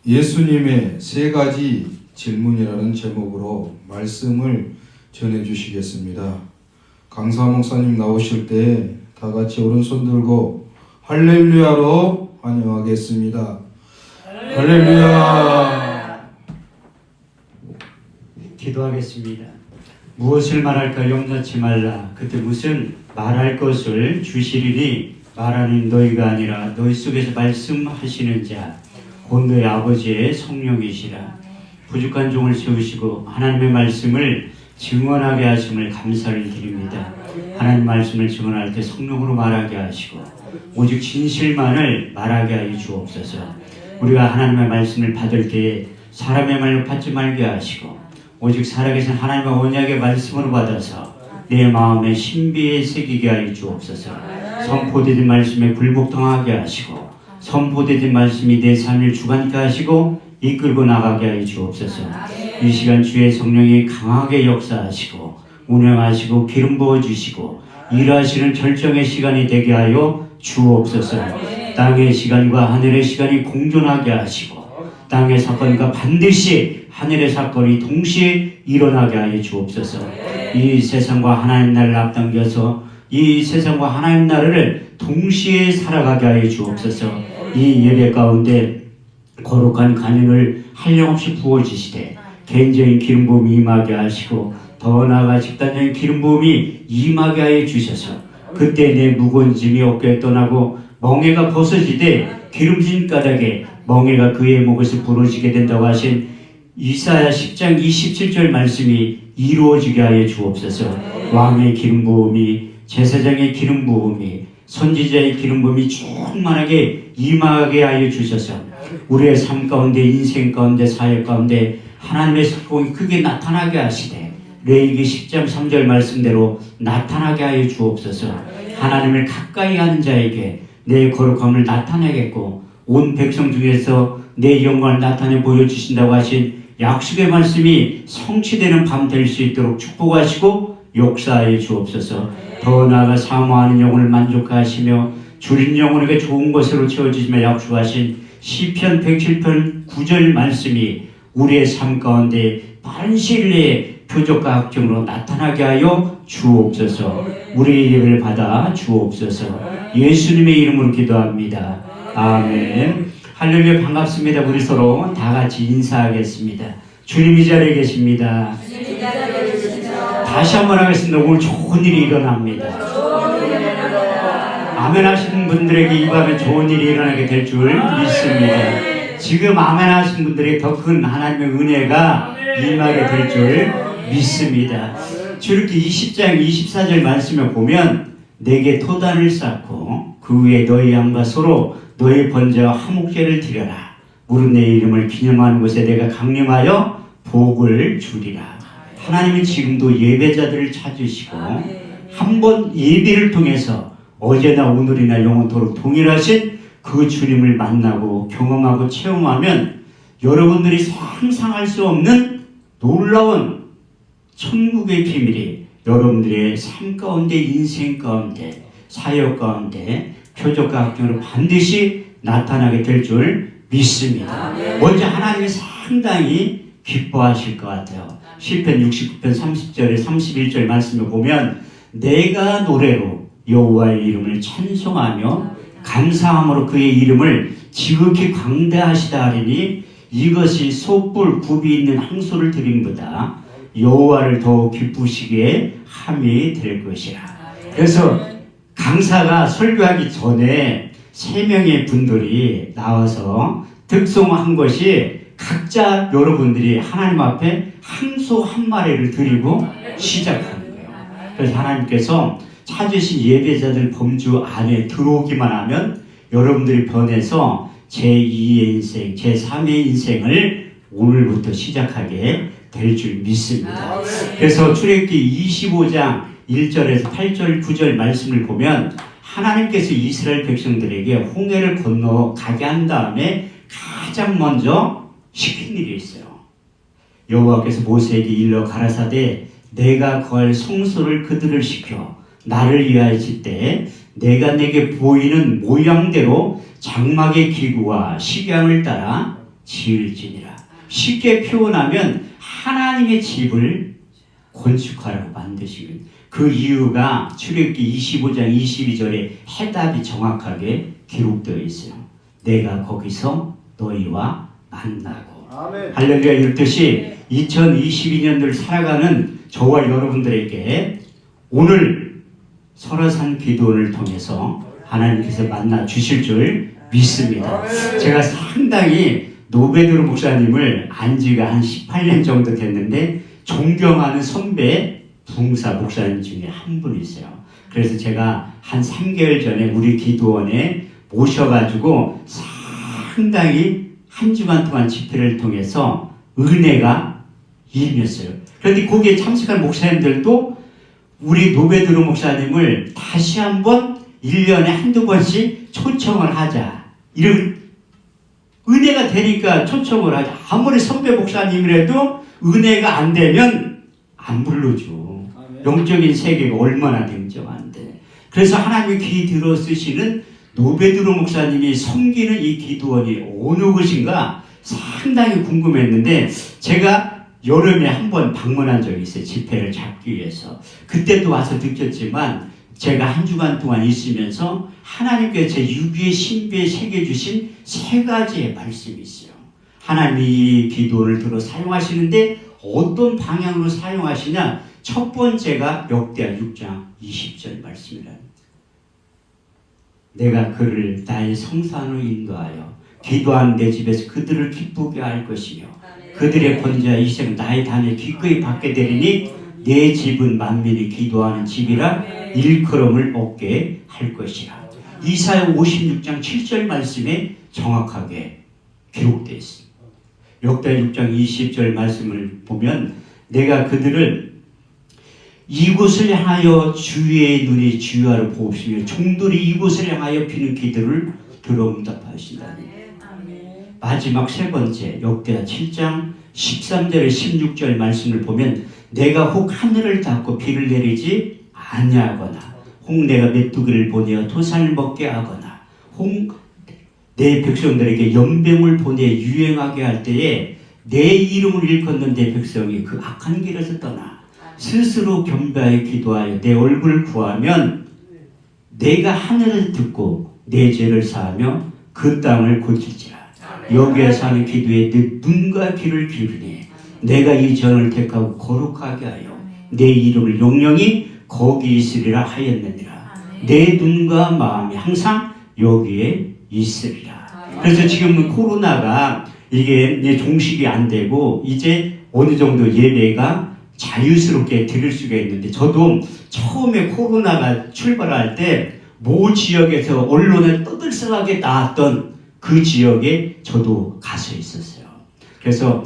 예수님의 세 가지 질문이라는 제목으로 말씀을 전해 주시겠습니다. 강사 목사님 나오실 때 다 같이 오른손 들고 할렐루야로 환영하겠습니다. 할렐루야. 기도하겠습니다. 무엇을 말할까 염려치 말라. 그때 무슨 말할 것을 주시리니 말하는 너희가 아니라 너희 속에서 말씀하시는 자 곧 너희 아버지의 성령이시라. 부족한 종을 세우시고 하나님의 말씀을 증언하게 하심을 감사를 드립니다. 하나님 말씀을 증언할 때 성령으로 말하게 하시고 오직 진실만을 말하게 하여 주옵소서. 우리가 하나님의 말씀을 받을 때에 사람의 말로 받지 말게 하시고 오직 살아계신 하나님의 언약의 말씀으로 받아서 내 마음에 신비에 새기게 하여 주옵소서. 선포되는 말씀에 굴복당하게 하시고 선포되는 말씀이 내 삶을 주관케 하시고 이끌고 나가게 하여 주옵소서. 이 시간 주의 성령이 강하게 역사하시고 운행하시고 기름 부어주시고 일하시는 절정의 시간이 되게 하여 주옵소서. 땅의 시간과 하늘의 시간이 공존하게 하시고 땅의 사건과 반드시 하늘의 사건이 동시에 일어나게 하여 주옵소서. 이 세상과 하나님 나라를 앞당겨서 이 세상과 하나님 나라를 동시에 살아가게 하여 주옵소서. 이 예배 가운데 거룩한 간연을 한량없이 부어주시되 개인적인 기름 부음이 임하게 하시고 더 나아가 집단적인 기름 부음이 임하게 하여 주셔서 그때 내 무거운 짐이 어깨에 떠나고 멍에가 벗어지되 기름진 까닭에 멍에가 그의 목에서 부러지게 된다고 하신 이사야 10장 27절 말씀이 이루어지게 하여 주옵소서. 왕의 기름 부음이 제사장의 기름 부음이 선지자의 기름 부음이 충만하게 임하게 하여 주셔서 우리의 삶 가운데 인생 가운데 사역 가운데 하나님의 사건이 크게 나타나게 하시되 레위기 10장 3절 말씀대로 나타나게 하여 주옵소서. 하나님을 가까이 하는 자에게 내 거룩함을 나타내겠고 온 백성 중에서 내 영광을 나타내 보여주신다고 하신 약속의 말씀이 성취되는 밤 될 수 있도록 축복하시고 역사하여 주옵소서. 더 나아가 사모하는 영혼을 만족하시며 줄인 영혼에게 좋은 것으로 채워주시며 약속하신 시편 107편 9절 말씀이 우리의 삶 가운데 빠른 시일 내에 표적과 확증으로 나타나게 하여 주옵소서. 우리의 예배를 받아 주옵소서. 예수님의 이름으로 기도합니다. 아멘. 할렐루야. 반갑습니다. 우리 서로 다 같이 인사하겠습니다. 주님 이 자리에 계십니다. 다시 한번 하겠습니다. 오늘 좋은 일이 일어납니다. 아멘 하시는 분들에게 이 밤에 좋은 일이 일어나게 될 줄 믿습니다. 지금 아멘 하시는 분들에게 더 큰 하나님의 은혜가 임하게 될 줄 믿습니다. 출애굽기 20장 24절 말씀을 보면 내게 토단을 쌓고 그 위에 너희 양과 서로 너희 번제와 화목제를 드려라. 무릇 내 이름을 기념하는 곳에 내가 강림하여 복을 주리라. 하나님은 지금도 예배자들을 찾으시고 한 번 예배를 통해서 어제나 오늘이나 영원토록 동일하신 그 주님을 만나고 경험하고 체험하면 여러분들이 상상할 수 없는 놀라운 천국의 비밀이 여러분들의 삶 가운데 인생 가운데 사역 가운데 표적과 확증으로 반드시 나타나게 될 줄 믿습니다. 먼저 하나님이 상당히 기뻐하실 것 같아요. 시편 69편 30절에 31절 말씀을 보면 내가 노래로 여호와의 이름을 찬송하며 감사함으로 그의 이름을 지극히 광대하시다 하리니 이것이 솥불 굽이 있는 항소를 드림보다 여호와를 더욱 기쁘시게 함이 될 것이라. 그래서 강사가 설교하기 전에 3명의 분들이 나와서 득송한 것이 각자 여러분들이 하나님 앞에 항소 한 마리를 드리고 시작하는 거예요. 그래서 하나님께서 찾으신 예배자들 범주 안에 들어오기만 하면 여러분들이 변해서 제2의 인생, 제3의 인생을 오늘부터 시작하게 될 줄 믿습니다. 그래서 출애굽기 25장 1절에서 8절, 9절 말씀을 보면 하나님께서 이스라엘 백성들에게 홍해를 건너가게 한 다음에 가장 먼저 시킨 일이 있어요. 여호와께서 모세에게 일러 가라사대 내가 거할 성소를 그들을 시켜 나를 위하여 짓되 내가 내게 보이는 모양대로 장막의 기구와 식양을 따라 지을지니라. 쉽게 표현하면 하나님의 집을 건축하라고 만드시는 그 이유가 출애굽기 25장 22절에 해답이 정확하게 기록되어 있어요. 내가 거기서 너희와 만나고. 아멘. 할렐루야. 이렇듯이 2022년도를 살아가는 저와 여러분들에게 오늘 설화산 기도원을 통해서 하나님께서 만나 주실 줄 믿습니다. 제가 상당히 노베드로 목사님을 안 지가 한 18년 정도 됐는데 존경하는 선배 부흥사 목사님 중에 한 분이세요. 그래서 제가 한 3개월 전에 우리 기도원에 모셔가지고 상당히 한 주간 동안 집회를 통해서 은혜가 임했어요. 그런데 거기에 참석한 목사님들도 우리 노베드로 목사님을 다시 한번 1년에 한두 번씩 초청을 하자. 이런 은혜가 되니까 초청을 하자. 아무리 선배 목사님이라도 은혜가 안 되면 안 불러줘. 영적인 세계가 얼마나 냉정한데. 그래서 하나님이 귀 들어 쓰시는 노베드로 목사님이 섬기는 이 기도원이 어느 곳인가 상당히 궁금했는데 제가 여름에 한번 방문한 적이 있어요. 집회를 잡기 위해서. 그때도 와서 느꼈지만 제가 한 주간 동안 있으면서 하나님께서 제 유비의 신비에 새겨주신 3가지의 말씀이 있어요. 하나님이 이 기도를 들어 사용하시는데 어떤 방향으로 사용하시냐? 첫 번째가 역대하 6장 20절 말씀이랍니다. 내가 그를 나의 성산으로 인도하여 기도한 내 집에서 그들을 기쁘게 할 것이며 그들의 권자 이생 나의 단을 기꺼이 받게 되리니 내 집은 만민이 기도하는 집이라 일컬음을 얻게 할 것이라. 이사야 56장 7절 말씀에 정확하게 기록되어 있습니다. 역대 6장 20절 말씀을 보면 내가 그들을 이곳을 향하여 주의 눈이 주야로 보옵시며 종들이 이곳을 향하여 피는 기도를 들어 응답하신다니. 마지막 3번째 역대하 7장 13절에 16절 말씀을 보면 내가 혹 하늘을 닫고 비를 내리지 아니하거나 혹 내가 메뚜기를 보내어 토산을 먹게 하거나 혹 내 백성들에게 연병을 보내 유행하게 할 때에 내 이름을 일컫는 내 백성이 그 악한 길에서 떠나 스스로 겸비하여 기도하여 내 얼굴을 구하면 내가 하늘을 듣고 내 죄를 사하며 그 땅을 고칠지라. 여기에서 하는 기도에 내 눈과 귀를 기울이니 내가 이 전을 택하고 거룩하게 하여 내 이름을 영영히 거기 있으리라 하였느니라. 내 눈과 마음이 항상 여기에 있으리라. 그래서 지금은 코로나가 이게 종식이 안 되고 이제 어느 정도 예배가 자유스럽게 드릴 수가 있는데 저도 처음에 코로나가 출발할 때 모 지역에서 언론에 떠들썩하게 나왔던 그 지역에 저도 가서 있었어요. 그래서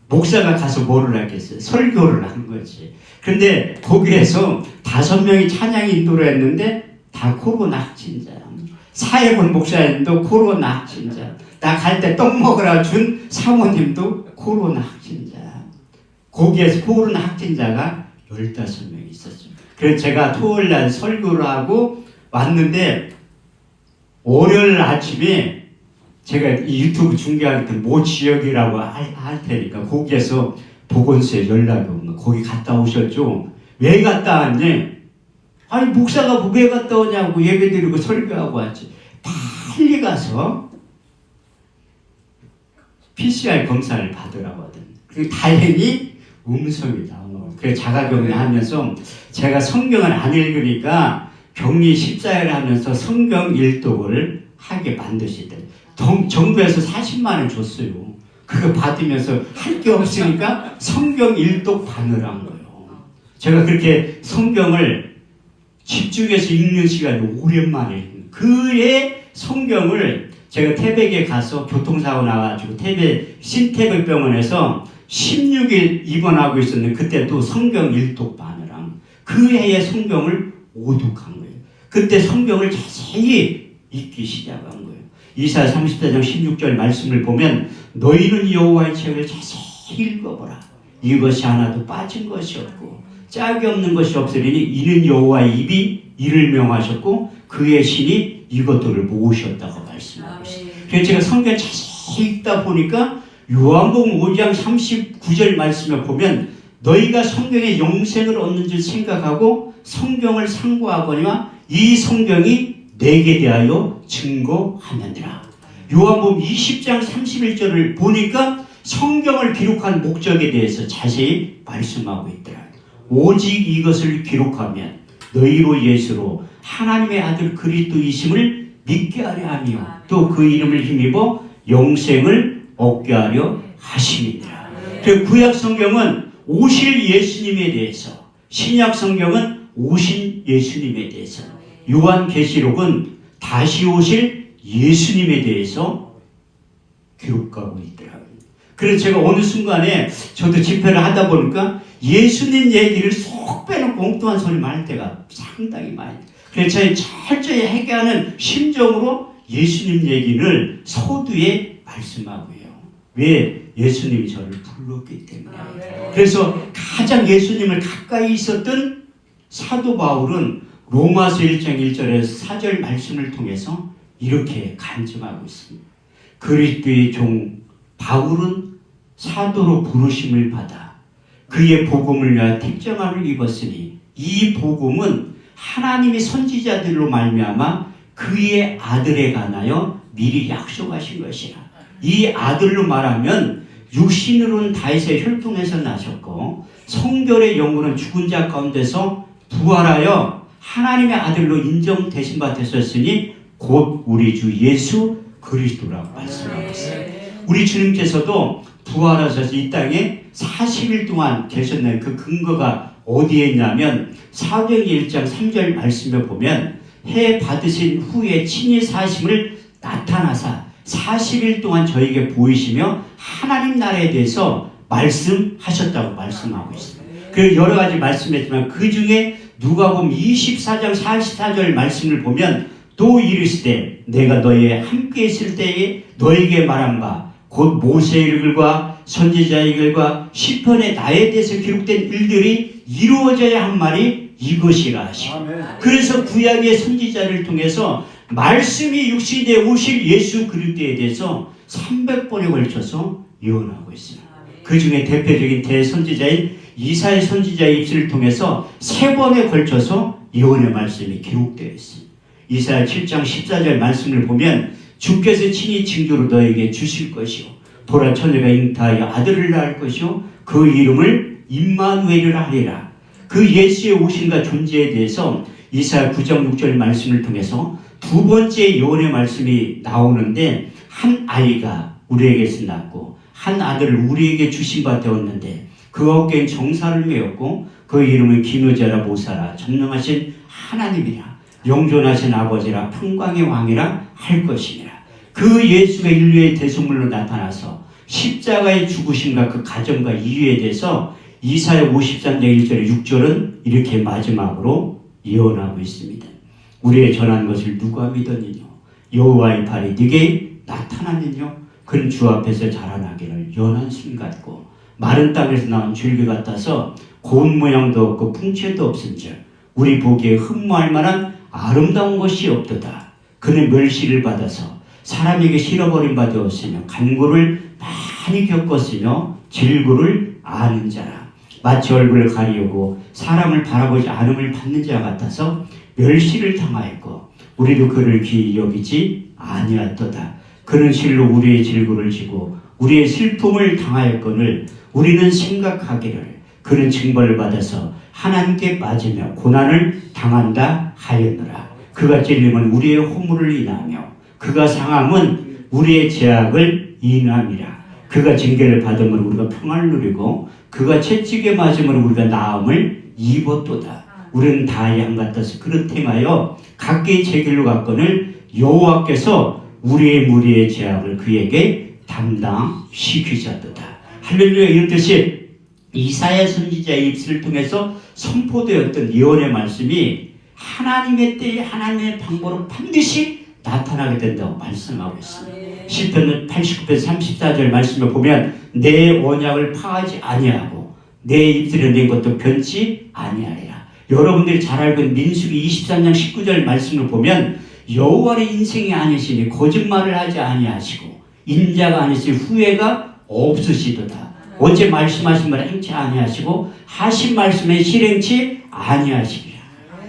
목사가 가서 뭐를 하겠어요? 설교를 한 거지. 근데 거기에서 5명이 찬양 인도를 했는데 다 코로나 확진자야. 사회본 목사님도 코로나 확진자. 나 갈 때 떡 먹으라 준 사모님도 코로나 확진자야. 거기에서 코로나 확진자가 15명 있었죠. 그래서 제가 토요일 날 설교를 하고 왔는데 월요일 아침에 제가 이 유튜브 중계할 때 모 지역이라고 할 테니까 거기에서 보건소에 연락이 오는 거기 갔다 오셨죠? 왜 갔다 왔니? 아니 목사가 왜 갔다 오냐고 예배드리고 설교하고 왔지. 빨리 가서 PCR 검사를 받으라고 하더니 그리고 다행히 음성이 나온 거예요. 그래서 자가격리 하면서 제가 성경을 안 읽으니까 격리 14일 하면서 성경 일독을 하게 만드시더라고요. 정부에서 40만 원 줬어요. 그거 받으면서 할 게 없으니까 성경 일독 받으란 거예요. 제가 그렇게 성경을 집중해서 읽는 시간이 오랜만에 그의 성경을 제가 태백에 가서 교통사고 나가지고 태백 신태백병원에서 16일 입원하고 있었는데 그때도 성경 일독 받으랑 그 해의 성경을 오독한 거예요. 그때 성경을 자세히 읽기 시작한 거예요. 이사야 34장 16절 말씀을 보면 너희는 여호와의 책을 자세히 읽어보라. 이것이 하나도 빠진 것이 없고 짝이 없는 것이 없으리니 이는 여호와의 입이 이를 명하셨고 그의 신이 이것들을 모으셨다고 말씀하고 있어요. 그래서 제가 성경 자세히 읽다 보니까 요한복음 5장 39절 말씀을 보면 너희가 성경의 영생을 얻는 줄 생각하고 성경을 상고하거니와 이 성경이 내게 대하여 증거하느니라. 요한복음 20장 31절을 보니까 성경을 기록한 목적에 대해서 자세히 말씀하고 있더라. 오직 이것을 기록하면 너희로 예수로 하나님의 아들 그리스도이심을 믿게 하려 하며 또 그 이름을 힘입어 영생을 얻게 하려 하심이니라. 그 구약 성경은 오실 예수님에 대해서, 신약 성경은 오신 예수님에 대해서, 요한계시록은 다시 오실 예수님에 대해서 기록하고 있더라고요. 그래서 제가 어느 순간에 저도 집회를 하다 보니까 예수님 얘기를 쏙 빼놓고 엉뚱한 소리만 할 때가 상당히 많이. 그래서 저희 철저히 회개하는 심정으로 예수님 얘기를 서두에 말씀하고요. 왜? 예수님이 저를 불렀기 때문에. 그래서 가장 예수님을 가까이 있었던 사도 바울은 로마서 1장 1절에서 4절 말씀을 통해서 이렇게 간증하고 있습니다. 그리스도의 종 바울은 사도로 부르심을 받아 그의 복음을 위하여 택정함을 입었으니 이 복음은 하나님이 선지자들로 말미암아 그의 아들에 관하여 미리 약속하신 것이라. 이 아들로 말하면 육신으로는 다윗의 혈통에서 나셨고 성결의 영으로는 죽은 자 가운데서 부활하여 하나님의 아들로 인정되신 바 되셨으니 곧 우리 주 예수 그리스도라고 말씀하고 있어요. 우리 주님께서도 부활하셔서 이 땅에 40일 동안 계셨는 그 근거가 어디에 있냐면 사도행전 1장 3절 말씀에 보면 해 받으신 후에 친히 사심을 나타나사 40일 동안 저에게 보이시며 하나님 나라에 대해서 말씀하셨다고 말씀하고 있습니다. 그 여러 가지 말씀했지만 그 중에 누가복음 24장 44절 말씀을 보면 또 이르시되 내가 너희에 함께 있을 때에 너에게 말한 바 곧 모세의 글과 선지자의 글과 시편의 나에 대해서 기록된 일들이 이루어져야 한 말이 이것이라 하시고 그래서 구약의 선지자를 통해서 말씀이 육신에 오실 예수 그리스도에 대해서 300번에 걸쳐서 예언하고 있습니다. 그 중에 대표적인 대선지자인 이사야 선지자의 입술을 통해서 3번에 걸쳐서 예언의 말씀이 기록되어 있습니다. 이사야 7장 14절 말씀을 보면 주께서 친히 징조로 너에게 주실 것이요 보라 처녀가 잉타하여 아들을 낳을 것이요 그 이름을 임마누엘이라 하리라. 그 예수의 오심과 존재에 대해서 이사야 9장 6절 말씀을 통해서 두 번째 예언의 말씀이 나오는데 한 아이가 우리에게서 낳고 한 아들을 우리에게 주신 바 되었는데 그 어깨엔 정사를 메었고 그 이름은 기노자라 모사라 전능하신 하나님이라 영존하신 아버지라 평강의 왕이라 할 것이니라. 그 예수가 인류의 대속물로 나타나서 십자가의 죽으심과 그 가정과 이유에 대해서 이사야 53장 1절에 6절은 이렇게 마지막으로 예언하고 있습니다. 우리의 전한 것을 누가 믿었느냐 여호와의 발이 네게 나타났느냐 그는 주 앞에서 자라나기를 연한 순 같고 마른 땅에서 나온 줄기 같아서 고운 모양도 없고 풍채도 없은즉 우리 보기에 흠모할 만한 아름다운 것이 없도다. 그는 멸시를 받아서 사람에게 실어버린 바 되었으며 간고를 많이 겪었으며 질고를 아는 자라. 마치 얼굴을 가리우고 사람을 바라보지 않음을 받는 자 같아서 멸시를 당하였고 우리도 그를 귀히 여기지 아니하였도다. 그는 실로 우리의 질고를 지고 우리의 슬픔을 당하였거늘 우리는 생각하기를 그는 징벌을 받아서 하나님께 빠지며 고난을 당한다 하였노라. 그가 찔림은 우리의 허물을 인하며 그가 상함은 우리의 죄악을 인함이라. 그가 징계를 받음으로 우리가 평안을 누리고 그가 채찍에 맞음으로 우리가 나음을 입었도다. 우리는 다 양 같아서 그릇 행하여 각기 제 길로 갔거늘 여호와께서 우리의 무리의 죄악을 그에게 담당시키셨도다. 할렐루야. 이렇듯이 이사야 선지자의 입술을 통해서 선포되었던 예언의 말씀이 하나님의 때에 하나님의 방법으로 반드시 나타나게 된다고 말씀하고 있습니다. 시편 89편 34절 말씀을 보면 내 언약을 파하지 아니하고 내 입술에 낸 것도 변치 아니하리라. 여러분들이 잘 알고 있는 민수기 23장 19절 말씀을 보면 여호와의 인생이 아니시니 거짓말을 하지 아니하시고 인자가 아니시니 후회가 없으시도다. 어제 말씀하신 말 행치 아니하시고 하신 말씀에 실행치 아니하시리라.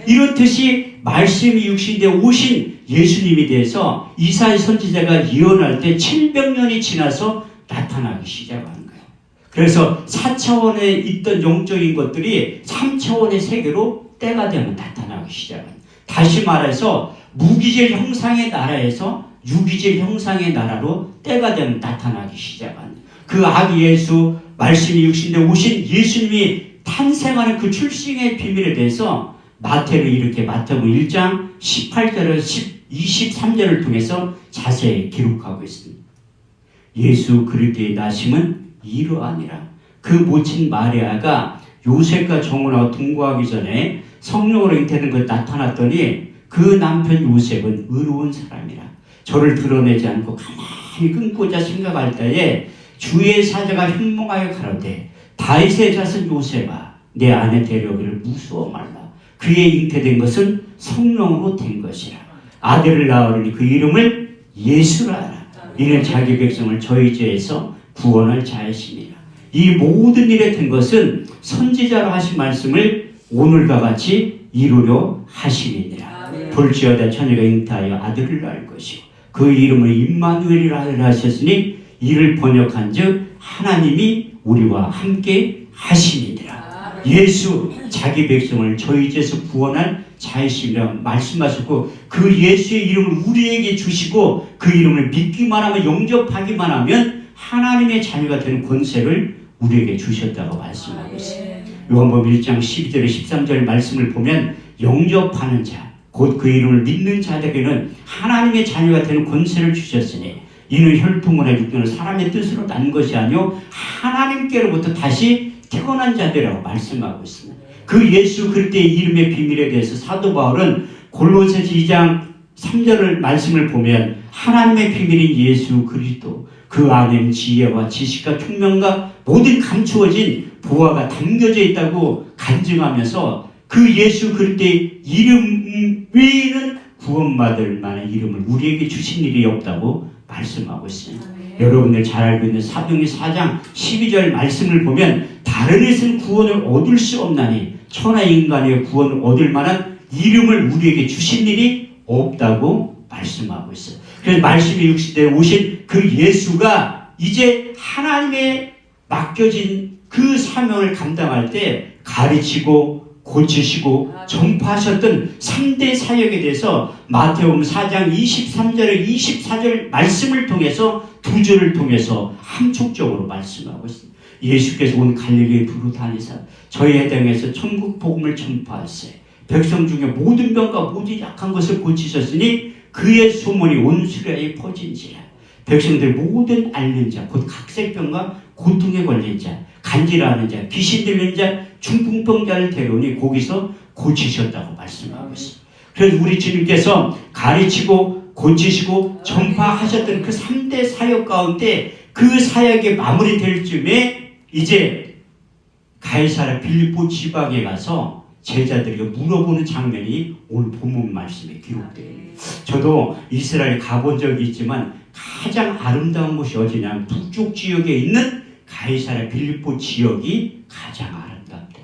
이렇듯이 말씀이 육신되어 오신 예수님에 대해서 이사야 선지자가 예언할 때 700년이 지나서 나타나기 시작하는 거예요. 그래서 4차원에 있던 영적인 것들이 3차원의 세계로 때가 되면 나타나기 시작합니다. 다시 말해서 무기질 형상의 나라에서 유기질 형상의 나라로 때가 되면 나타나기 시작합니다. 그 아기 예수, 말씀이 육신되어 오신 예수님이 탄생하는 그 출생의 비밀에 대해서 마태는 이렇게 마태복음 1장 18절에서 23절을 통해서 자세히 기록하고 있습니다. 예수 그리스도의 나심은 이러하니라. 그 모친 마리아가 요셉과 정혼하고 동거하기 전에 성령으로 잉태된 것 나타났더니 그 남편 요셉은 의로운 사람이라. 저를 드러내지 않고 가만히 끊고자 생각할 때에 주의 사자가 현몽하여 가로되 다윗의 자손 요셉아 내 아내 데려오기를 무서워 말라. 그의 잉태된 것은 성령으로 된 것이라. 아들을 낳으리니 그 이름을 예수라 하라. 이는 자기 백성을 저희 죄에서 구원할 자이심이라. 이 모든 일에 된 것은 선지자로 하신 말씀을 오늘과 같이 이루려 하심이니라. 볼지어다 처녀가 잉태하여 아들을 낳을 것이요 그 이름을 임마누엘이라 하셨으니 이를 번역한즉 하나님이 우리와 함께 하심이니라. 예수 자기 백성을 저희 죄에서 구원할 자이심이라 말씀하셨고 그 예수의 이름을 우리에게 주시고 그 이름을 믿기만 하면 영접하기만 하면 하나님의 자녀가 되는 권세를 우리에게 주셨다고 말씀하고 있습니다. 요한복음 1장 12절에 13절 말씀을 보면 영접하는 자 곧 그 이름을 믿는 자들에게는 하나님의 자녀가 되는 권세를 주셨으니 이는 혈통이나 육신은 사람의 뜻으로 난 것이 아니요 하나님께로부터 다시 태어난 자들이라고 말씀하고 있습니다. 그 예수 그리스도의 이름의 비밀에 대해서 사도 바울은 골로새서 2장 3절을 말씀을 보면 하나님의 비밀인 예수 그리스도 그 안에는 지혜와 지식과 총명과 모든 감추어진 보화가 담겨져 있다고 간증하면서 그 예수 그리스도의 이름 외에는 구원받을 만한 이름을 우리에게 주신 일이 없다고 말씀하고 있습니다. 여러분들 잘 알고 있는 사도행전 4장 12절 말씀을 보면 다른 것은 구원을 얻을 수 없나니 천하 인간의 구원을 얻을 만한 이름을 우리에게 주신 일이 없다고 말씀하고 있어요. 그래서 말씀이 육신되어 오신 그 예수가 이제 하나님의 맡겨진 그 사명을 감당할 때 가르치고 고치시고 전파하셨던 3대 사역에 대해서 마태복음 4장 23절에 24절 말씀을 통해서 두 줄을 통해서 함축적으로 말씀하고 있습니다. 예수께서 온 갈릴리에 두루 다니사 저희 해당에서 천국 복음을 전파하세 백성 중에 모든 병과 모든 약한 것을 고치셨으니 그의 소문이 온 수레에 퍼진지라. 백성들 모든 앓는 자 곧 각색병과 고통에 걸린 자 간질하는 자 귀신 들린 자 중풍병자를 데려오니 거기서 고치셨다고 말씀하고 있습니다. 그래서 우리 주님께서 가르치고 고치시고 전파하셨던 그 3대 사역 가운데 그 사역이 마무리될 즈음에 이제 가이사랴 빌립보 지방에 가서 제자들에게 물어보는 장면이 오늘 본문 말씀에 기록되어 있습니다. 저도 이스라엘 가본 적이 있지만 가장 아름다운 곳이 어디냐면 북쪽 지역에 있는 가이사랴 빌립보 지역이 가장 아름답다.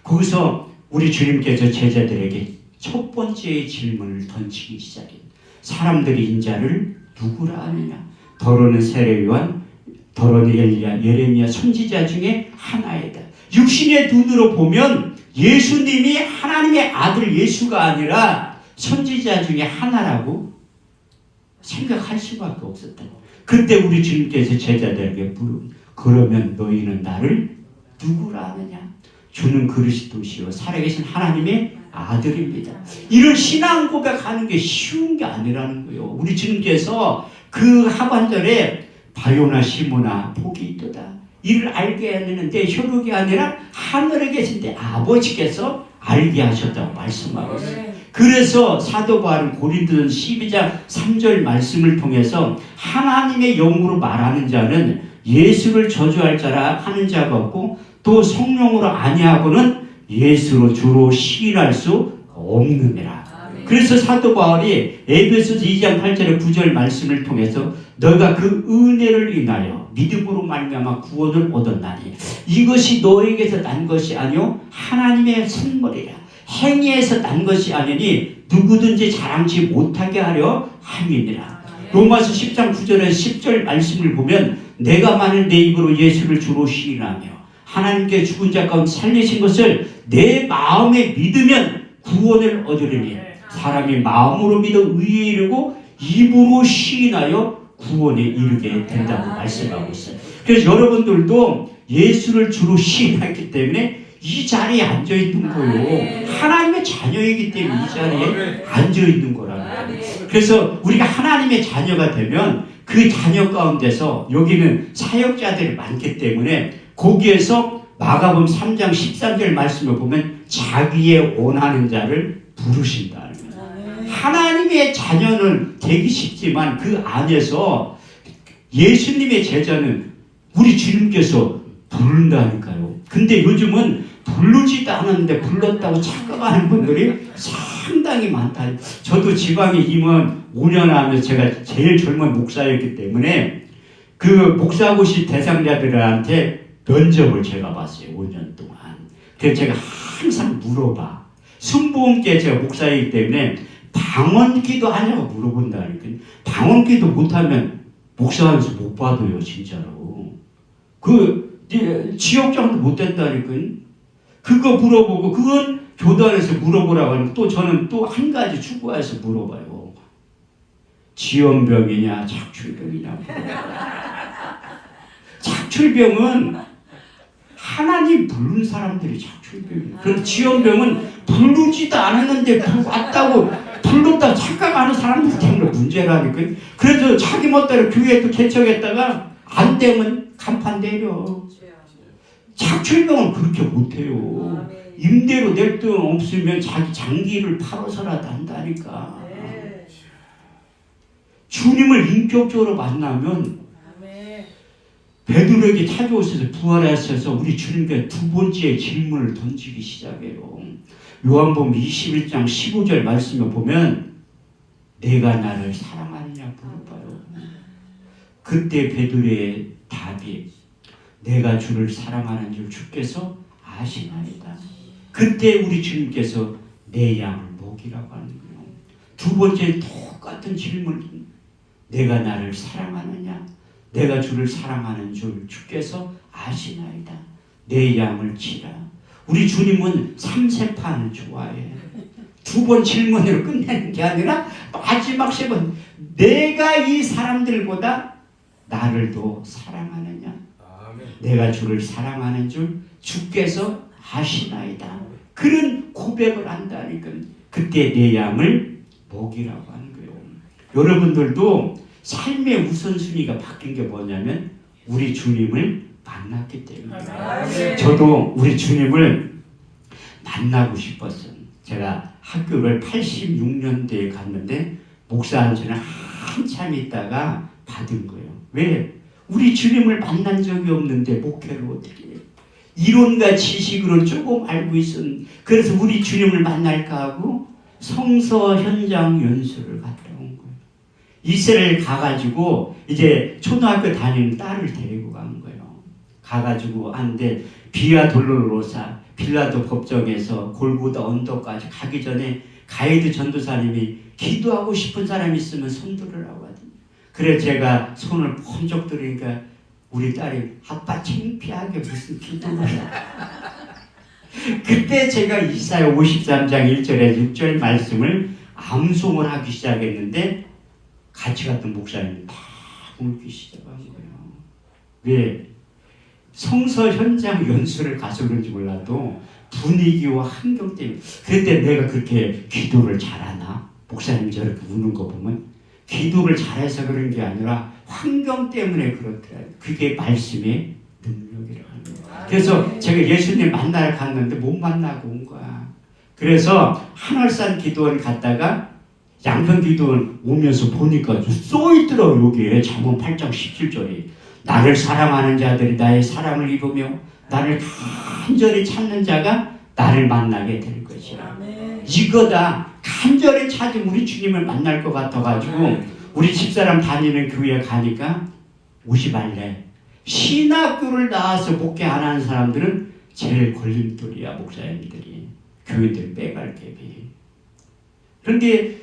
거기서 우리 주님께서 제자들에게 첫 번째 질문을 던지기 시작합니다. 사람들이 인자를 누구라 하느냐? 더러는 세례요한, 더러는 엘리야, 예레미야 선지자 중에 하나이다. 육신의 눈으로 보면 예수님이 하나님의 아들 예수가 아니라 선지자 중에 하나라고 생각할 수밖에 없었다. 그때 우리 주님께서 제자들에게 물으면 그러면 너희는 나를 누구라 하느냐? 주는 그리스도시요 살아계신 하나님의 아들입니다. 이런 신앙 고백하는 게 쉬운 게 아니라는 거예요. 우리 주님께서 그 하반절에 바요나 시모나 복이 있도다. 이를 알게 하는 내 혈육이 아니라 하늘에 계신 내 아버지께서 알게 하셨다고 말씀하고 있어요. 그래서 사도 바울은 고린도전 12장 3절 말씀을 통해서 하나님의 영으로 말하는 자는 예수를 저주할 자라 하는 자가 없고 또 성령으로 아니하고는 예수로 주로 시인할 수 없느니라. 그래서 사도 바울이 에베소서 2장 8절의 9절 말씀을 통해서 너가 그 은혜를 인하여 믿음으로 말미암아 구원을 얻었나니 이것이 너에게서 난 것이 아니요 하나님의 선물이라. 행위에서 난 것이 아니니 누구든지 자랑치 못하게 하려 함이니라. 로마서 10장 9절에 10절 말씀을 보면 내가 만일 내 입으로 예수를 주로 시인하며 하나님께 죽은 자 가운데 살리신 것을 내 마음에 믿으면 구원을 얻으리니 사람이 마음으로 믿어 의에 이르고 입으로 시인하여 구원에 이르게 된다고 말씀하고 있어요. 그래서 여러분들도 예수를 주로 시인했기 때문에 이 자리에 앉아 있는 거예요. 하나님의 자녀이기 때문에 이 자리에 앉아 있는 거라고요. 그래서 우리가 하나님의 자녀가 되면 그 자녀 가운데서 여기는 사역자들이 많기 때문에 거기에서 마가복음 3장 13절 말씀을 보면 자기의 원하는 자를 부르신다. 하나님의 자녀는 되기 쉽지만 그 안에서 예수님의 제자는 우리 주님께서 부른다니까요. 근데 요즘은 부르지도 않았는데 불렀다고 착각하는 분들이 상당히 많다. 저도 지방에 임원 5년 하면서 제가 제일 젊은 목사였기 때문에 그 목사고시 대상자들한테 면접을 제가 봤어요. 5년 동안. 그래서 제가 항상 물어봐. 순복음교회 제가 목사이기 때문에 방언기도 하냐고 물어본다니까. 방언기도 못하면 목사하면서 못 받아요. 진짜로. 그 지역장도 못 된다니까. 그거 물어보고 그건 교단에서 물어보라고 하면 또 저는 또 한 가지 추구해서 물어봐요. 지연병이냐 착출병이냐. 착출병은 하나님 부른 사람들이 착출병이에요. 그럼 지연병은 부르지도 않았는데 왔다고 불렀다 착각하는 사람들 때문에 문제라니까. 그래서 자기 멋대로 교회도 개척했다가 안 되면 간판 내려. 착출병은 그렇게 못해요. 임대로 낼 돈 없으면 자기 장기를 팔아서라도 한다니까. 주님을 인격적으로 만나면 베드로에게 찾아오셔서 부활하셔서 우리 주님께 두 번째 질문을 던지기 시작해요. 요한복음 21장 15절 말씀을 보면 내가 나를 사랑하느냐 물어봐요. 그때 베드로의 답이 내가 주를 사랑하는 줄 주께서 아시나이다. 그때 우리 주님께서 내 양을 먹이라고 하는 거예요. 두 번째 똑같은 질문. 내가 나를 사랑하느냐? 내가 주를 사랑하는 줄 주께서 아시나이다. 내 양을 치라. 우리 주님은 삼세판을 좋아해. 두 번 질문으로 끝내는 게 아니라 마지막 세 번 내가 이 사람들보다 나를 더 사랑하느냐? 내가 주를 사랑하는 줄 주께서 아시나이다. 그런 고백을 한다니까. 그때 내 양을 먹이라고 하는 거예요. 여러분들도 삶의 우선순위가 바뀐 게 뭐냐면 우리 주님을 만났기 때문에. 저도 우리 주님을 만나고 싶었어요. 제가 학교를 86년도에 갔는데 목사 안수는 한참 있다가 받은 거예요. 왜? 우리 주님을 만난 적이 없는데 목회를 어떻게 해요? 이론과 지식으로 조금 알고 있었는데 그래서 우리 주님을 만날까 하고 성서 현장 연수를 갔다 온 거예요. 이스라엘 가가지고 이제 초등학교 다니는 딸을 데리고 간 거예요. 가가지고 하는데 비아 돌로로사 빌라도 법정에서 골고다 언덕까지 가기 전에 가이드 전도사님이 기도하고 싶은 사람이 있으면 손 들으라고 하더니 그래 제가 손을 번쩍 들으니까 우리 딸이 아빠 창피하게 무슨 기도를 그때 제가 이사야 53장 1절에 6절 말씀을 암송을 하기 시작했는데 같이 갔던 목사님이 다 울기 시작한 거예요. 왜? 성서 현장 연수를 가서 그런지 몰라도 분위기와 환경 때문에. 그때 내가 그렇게 기도를 잘하나? 목사님 저렇게 우는 거 보면 기도를 잘해서 그런 게 아니라 환경 때문에 그렇더라고요. 그게 말씀의 능력이라고 하는 거예요. 그래서 제가 예수님 만나러 갔는데 못 만나고 온 거야. 그래서 한월산 기도원 갔다가 양평 기도원 오면서 보니까 써있더라고요. 여기에 잠언 8장 17절이 나를 사랑하는 자들이 나의 사랑을 입으며 나를 간절히 찾는 자가 나를 만나게 될 것이라. 이거다. 간절히 찾은 우리 주님을 만날 것 같아가지고 우리 집사람 다니는 교회에 가니까 오지 말래. 신학교를 나와서 목회 안 하는 사람들은 제일 걸림돌이야. 목사님들이 교회들 빼갈 갭이. 그런데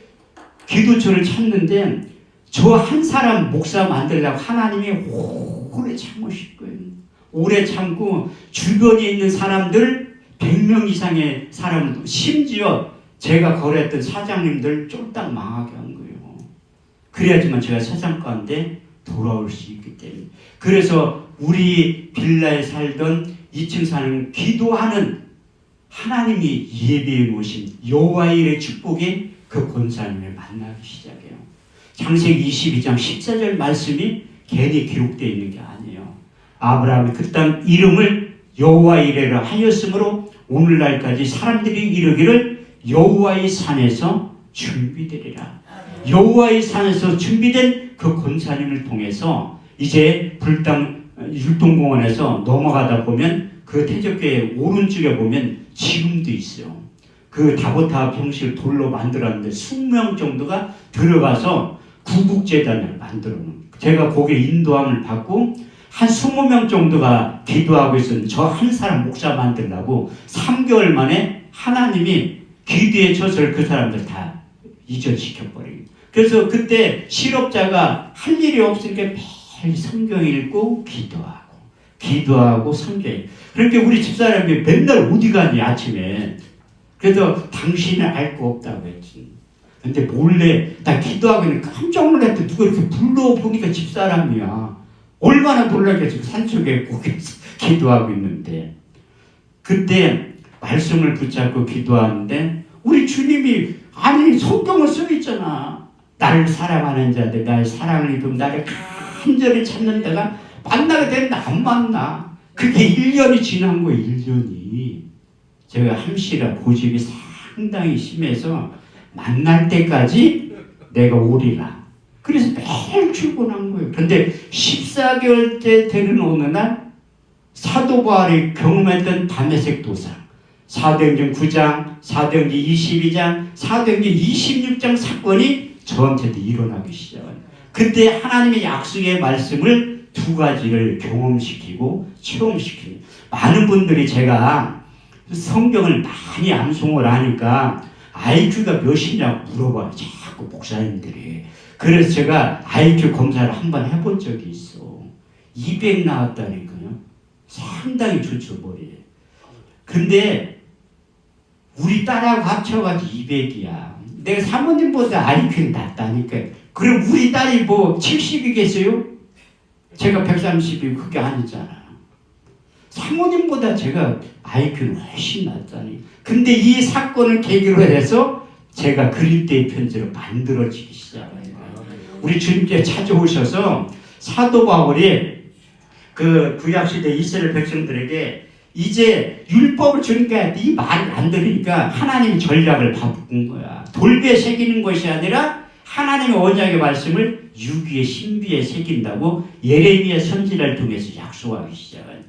기도처를 찾는데 저 한 사람 목사 만들려고 하나님이 오래 참으시고 오래 참고 주변에 있는 사람들 100명 이상의 사람들 심지어 제가 거래했던 사장님들 쫄딱 망하게 한 거예요. 그래야지만 제가 세상 가운데 돌아올 수 있기 때문에. 그래서 우리 빌라에 살던 2층 사는 기도하는 하나님이 예비해 놓으신 여호와의 일의 축복이 그 권사님을 만나기 시작해요. 창세기 22장 14절 말씀이 괜히 기록되어 있는 게 아니에요. 아브라함이 그 땅 이름을 여호와의 이레라 하였으므로 오늘날까지 사람들이 이르기를 여호와의 산에서 준비되리라. 여호와의 산에서 준비된 그 권사님을 통해서 이제 불당 율동공원에서 넘어가다 보면 그 태적교회 오른쪽에 보면 지금도 있어요. 그 다보타 병실 돌로 만들었는데 20명 정도가 들어가서 구국재단을 만들어 놓은. 제가 거기에 인도함을 받고 한 20명 정도가 기도하고 있었는데 저 한 사람 목사 만들려고 3개월 만에 하나님이 기도의 젖을 그 사람들 다 이전시켜버린. 그래서 그때 실업자가 할 일이 없으니까 매일 성경 읽고 기도하고 성경. 그러니까 우리 집사람이 맨날 어디 가니 아침에. 그래서 당신은 알 거 없다고 했지. 근데 몰래 나 기도하고 있는데 깜짝 놀랐더니 누가 이렇게 불러보니까 집사람이야. 얼마나 놀랐겠어. 산속에 거기서 기도하고 있는데. 그때 말씀을 붙잡고 기도하는데 우리 주님이 아니 성경을 써 있잖아. 나를 사랑하는 자들 나의 사랑을 입으면 나를 간절히 찾는 데가 만나게 되는데 안 만나. 그게 1년이 지난 거예요. 1년이. 제가 함씨라 고집이 상당히 심해서 만날 때까지 내가 오리라. 그래서 매일 출근한 거예요. 그런데 14개월 때 되는 어느 날 사도 바울이 경험했던 다메섹 도상 사도행전 9장, 사도행전 22장, 사도행전 26장 사건이 저한테도 일어나기 시작해요. 그때 하나님의 약속의 말씀을 두 가지를 경험시키고 체험시키는. 많은 분들이 제가 성경을 많이 암송을 하니까 IQ가 몇이냐고 물어봐요. 자꾸 목사님들이. 그래서 제가 IQ 검사를 한번 해본 적이 있어. 200 나왔다니까요. 상당히 좋죠, 머리에. 근데 우리 딸하고 합쳐가지고 200이야. 내가 사모님보다 IQ는 낮다니까. 그럼 우리 딸이 뭐 70이겠어요? 제가 130이 그게 아니잖아. 사모님보다 제가 IQ는 훨씬 낮다니. 근데 이 사건을 계기로 해서 제가 그리스도의 편지로 만들어지기 시작한 거예요. 우리 주님께 찾아오셔서 사도 바울이 그 구약시대 이스라엘 백성들에게 이제 율법을 주니까 이 말을 안 들으니까 하나님이 전략을 바꾼 거야. 돌배에 새기는 것이 아니라 하나님의 언약의 말씀을 유기의 신비에 새긴다고 예레미야 선지자를 통해서 약속하기 시작한.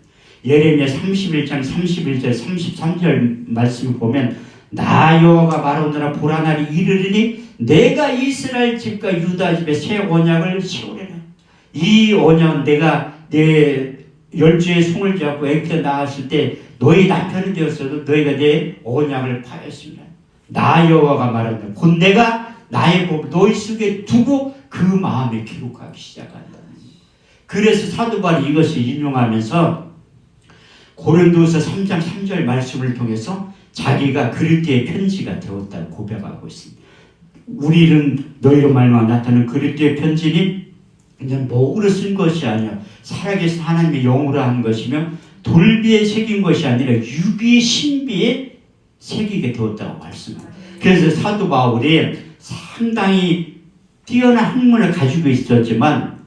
예레미야 31장 31절 33절 말씀을 보면 나 여호와가 말하노라 보라 날이 이르리니 내가 이스라엘 집과 유다 집에 새 언약을 세우리라. 이 언약은 내가 내 열주의 손을 잡고 애굽에서 나왔을 때 너희 남편이 되었어도 너희가 내 언약을 파였습니다. 나 여호와가 말한다. 곧 내가 나의 법 너희 속에 두고 그 마음에 기록하기 시작한다. 그래서 사도 바울이 이것을 인용하면서 고린도서 3장 3절 말씀을 통해서 자기가 그리스도의 편지가 되었다고 고백하고 있습니다. 우리는 너희로 말미암아 나타나는 그리스도의 편지니 그냥 목으로 쓴 것이 아니라 살아계신 하나님의 영으로 한 것이며 돌비에 새긴 것이 아니라 유비의 신비에 새기게 되었다고 말씀합니다. 그래서 사도 바울이 상당히 뛰어난 학문을 가지고 있었지만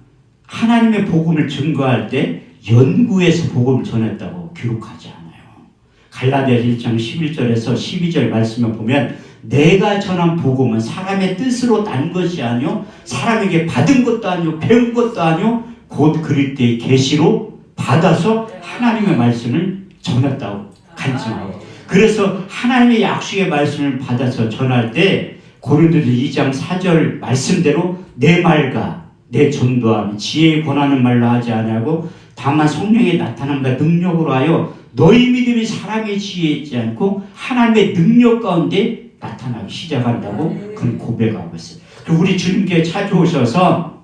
하나님의 복음을 증거할 때 연구해서 복음을 전했다고 기록하지 않아요. 갈라디아서 1장 11절에서 12절 말씀을 보면 내가 전한 복음은 사람의 뜻으로 난 것이 아니요 사람에게 받은 것도 아니요 배운 것도 아니요 곧 그리스도의 계시로 받아서 하나님의 말씀을 전했다고 간증하고. 그래서 하나님의 약속의 말씀을 받아서 전할 때 고린도서 2장 4절 말씀대로 내 말과 내 전도함 지혜에 권하는 말로 하지 아니하고 다만 성령의 나타남과 능력으로 하여 너희 믿음이 사람의 지혜에 있지 않고 하나님의 능력 가운데 나타나기 시작한다고 그는 고백하고 있어요. 그리고 우리 주님께 찾아오셔서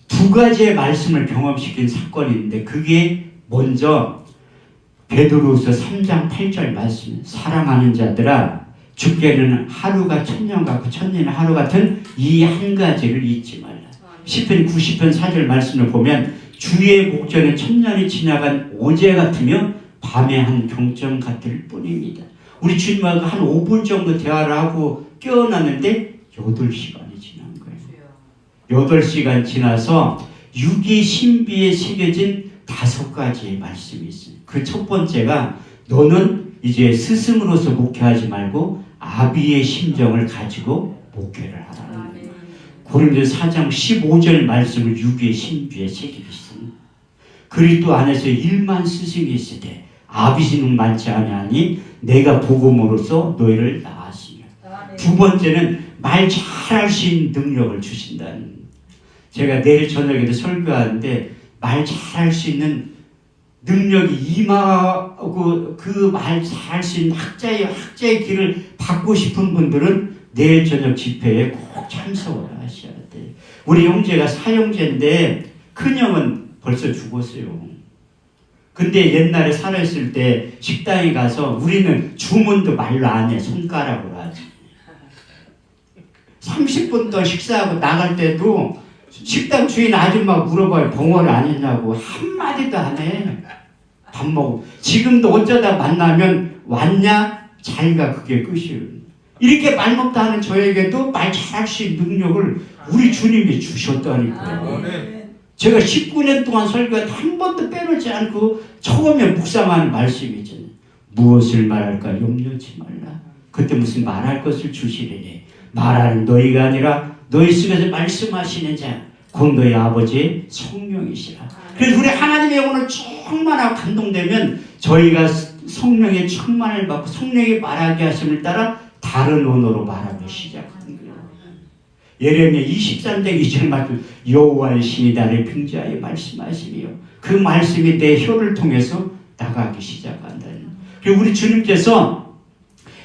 두 가지의 말씀을 경험시킨 사건이 있는데 그게 먼저 베드로후서 3장 8절 말씀 사랑하는 자들아 주께는 하루가 천년 같고 천년은 하루 같은 이 한 가지를 잊지 말라. 시편 90편 4절 말씀을 보면 주의 목전에 천년이 지나간 어제 같으며 밤의 한 경점 같을 뿐입니다. 우리 주님하고 한 5분 정도 대화를 하고 깨어났는데 8시간이 지난 거예요. 8시간 지나서 육이 신비에 새겨진 5가지의 말씀이 있어요. 그 첫 번째가 너는 이제 스승으로서 목회하지 말고 아비의 심정을 가지고 목회를 하라는 거예요. 고린도서 4장 15절 말씀을 육의 신비에 새기겠습니다. 그리스도 안에서 1만 스승이 있으되 아비시는 많지 아니하니 내가 복음으로써 너희를 낳았으며. 두 번째는 말 잘할 수 있는 능력을 주신다는. 제가 내일 저녁에도 설교하는데 말 잘할 수 있는 능력이 임하고 그 말 잘할 수 있는 학자의 길을 받고 싶은 분들은 내일 저녁 집회에 꼭 참석을 하셔야 돼요. 우리 형제가 사형제인데 큰형은 벌써 죽었어요. 근데 옛날에 살아있을 때 식당에 가서 우리는 주문도 말로 안 해. 손가락으로 하지. 30분 더 식사하고 나갈 때도 식당 주인 아줌마 물어봐요. 봉헌을 안 했냐고. 한마디도 안 해. 밥 먹고. 지금도 어쩌다 만나면 왔냐? 자기가 그게 끝이에요. 이렇게 말 못도 하는 저에게도 말 잘할 수 있는 능력을 우리 주님이 주셨다니까요. 제가 19년 동안 설교한 한 번도 빼놓지 않고 처음에 묵상하는 말씀이 있잖아요. 무엇을 말할까 염려치 말라. 그때 무슨 말할 것을 주시리니 말하는 너희가 아니라 너희 속에서 말씀하시는 자 곧 너희 아버지의 성령이시라. 그래서 우리 하나님의 영혼을 충만하고 감동되면 저희가 성령의 충만을 받고 성령이 말하게 하심을 따라 다른 언어로 말하기 시작하는 거예요. 예레미야 23장 2절 말씀 여호와의 신이 나를 빙자하여 말씀하시며 그 말씀이 내 혀를 통해서 나가기 시작한다는. 그리고 우리 주님께서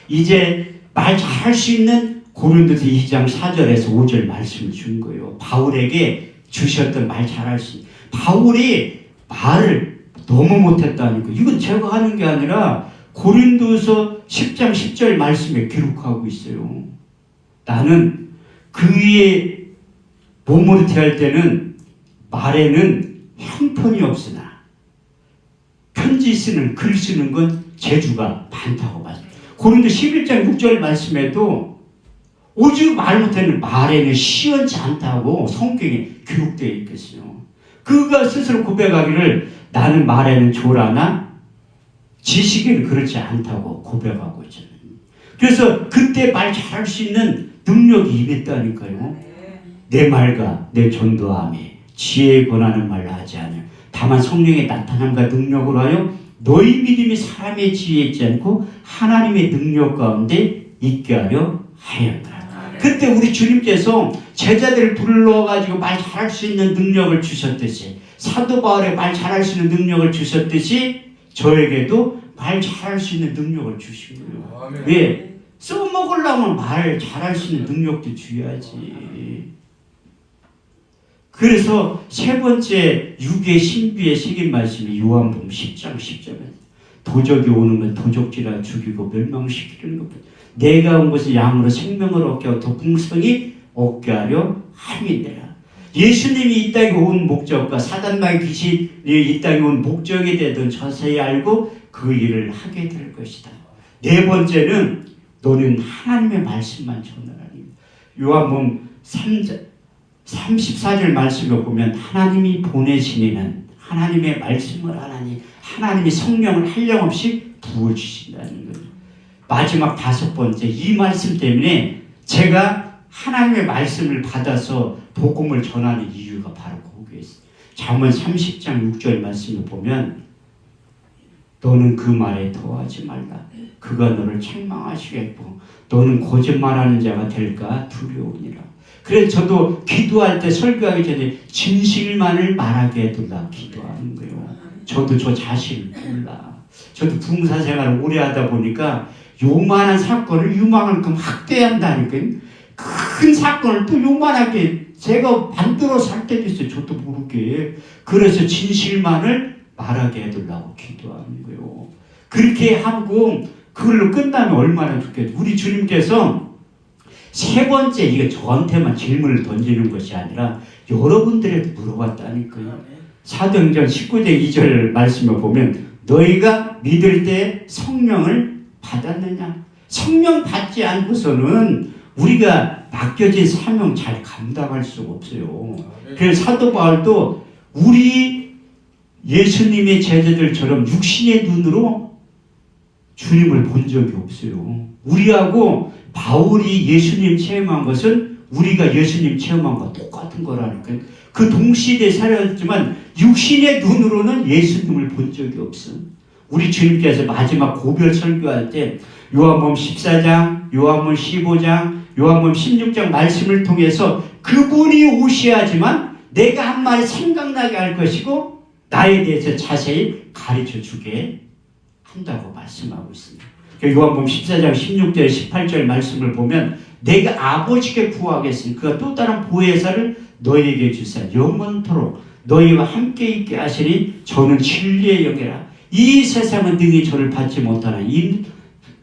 이제 말 잘할 수 있는 고린도서 2장 4절에서 5절 말씀을 준 거예요. 바울에게 주셨던 말 잘할 수 있는. 바울이 말을 너무 못했다니까. 이건 제가 하는 게 아니라 고린도서 10장 10절 말씀에 기록하고 있어요. 나는 그 위에 몸으로 대할 때는 말에는 형편이 없으나 편지 쓰는 글 쓰는 건 재주가 많다고 봤어요. 고린도 11장 6절 말씀에도 오직 말 못하는 말에는 시원치 않다고 성경에 기록되어 있겠어요. 그가 스스로 고백하기를 나는 말에는 조라나 지식에는 그렇지 않다고 고백하고 있잖아요. 그래서 그때 말 잘할 수 있는 능력이 임했다니까요. 내 말과 내 전도함에 지혜에 권하는 말로 하지 않으며 다만 성령의 나타남과 능력으로 하여 너희 믿음이 사람의 지혜에 있지 않고 하나님의 능력 가운데 있게 하려 하였더라. 그때 우리 주님께서 제자들을 불러가지고 말 잘할 수 있는 능력을 주셨듯이 사도 바울에 말 잘할 수 있는 능력을 주셨듯이 저에게도 말 잘할 수 있는 능력을 주신 거예요. 왜? 써먹으려면 말 잘할 수 있는 능력도 줘야지. 그래서 세 번째 육의 신비에 새긴 말씀이 요한복음 10장 10절에 도적이 오는 건 도적질하 죽이고 멸망시키는 것뿐 내가 온 것은 양으로 생명을 얻게 하고 더 풍성히 얻게 하려 함이니라. 예수님이 이 땅에 온 목적과 사단마의 귀신이 이 땅에 온 목적에 대해서 자세히 알고 그 일을 하게 될 것이다. 네 번째는 너는 하나님의 말씀만 전하라니. 요한복음 3장 34절 말씀을 보면 하나님이 보내시니는 하나님의 말씀을 하나니 하나님이 성령을 한량없이 부어주신다는 거예요. 마지막 다섯 번째 이 말씀 때문에 제가 하나님의 말씀을 받아서 복음을 전하는 이유가 바로 거기에 있어요. 잠언 30장 6절 말씀을 보면 너는 그 말에 더하지 말라. 그가 너를 책망하시겠고 너는 거짓말하는 자가 될까 두려우니라. 그래서 저도 기도할 때 설교하기 전에 진실만을 말하게 해둘라 기도하는 거예요. 저도 저 자신을 몰라. 저도 부흥사 생활을 오래 하다 보니까 요만한 사건을 요만큼 확대한다니까요. 큰 사건을 또 요만하게 제가 만들어서 할 때도 있어요. 저도 모르게. 그래서 진실만을 말하게 해둘라고 기도하는 거예요. 그렇게 하고 그걸로 끝나면 얼마나 좋겠어요. 우리 주님께서 세 번째, 이게 저한테만 질문을 던지는 것이 아니라 여러분들에게 물어봤다니까요. 사도행전 19장 2절 말씀을 보면 너희가 믿을 때 성령을 받았느냐? 성령 받지 않고서는 우리가 맡겨진 사명 잘 감당할 수가 없어요. 그래서 사도 바울도 우리 예수님의 제자들처럼 육신의 눈으로 주님을 본 적이 없어요. 우리하고 바울이 예수님 체험한 것은 우리가 예수님 체험한 것과 똑같은 거라니까요. 그 동시대에 살았지만 육신의 눈으로는 예수님을 본 적이 없어. 우리 주님께서 마지막 고별 설교할 때 요한복음 14장, 요한복음 15장, 요한복음 16장 말씀을 통해서 그분이 오셔야지만 내가 한 말이 생각나게 할 것이고 나에 대해서 자세히 가르쳐 주게 한다고 말씀하고 있습니다. 요한복음 14장 16절 18절 말씀을 보면 내가 아버지께 구하겠으니 그가 또 다른 보혜사를 너희에게 주사 영원토록 너희와 함께 있게 하시니 저는 진리의 영이라. 이 세상은 능히 저를 받지 못하나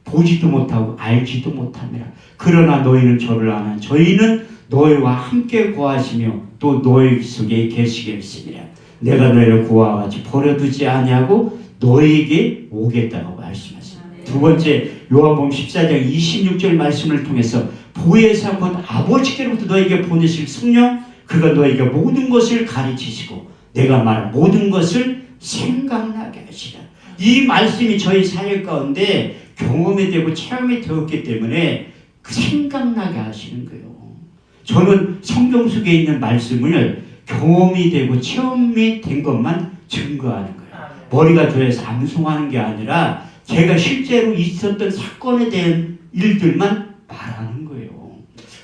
보지도 못하고 알지도 못합니다. 그러나 너희는 저를 아나 저희는 너희와 함께 구하시며 또 너희 속에 계시겠습니다. 내가 너희를 구하와 같이 버려두지 아니하고 너희에게 오겠다고 말씀하십니다. 두 번째 요한복음 14장 26절 말씀을 통해서 보혜사 곧 아버지께로부터 너희에게 보내실 성령 그가 너희에게 모든 것을 가르치시고 내가 말한 모든 것을 생각나게 하시라. 이 말씀이 저희 사역 가운데 경험이 되고 체험이 되었기 때문에 그 생각나게 하시는 거예요. 저는 성경 속에 있는 말씀을 경험이 되고 체험이 된 것만 증거하는 거예요. 머리가 좋아서 암송하는 게 아니라 제가 실제로 있었던 사건에 대한 일들만 말하는 거예요.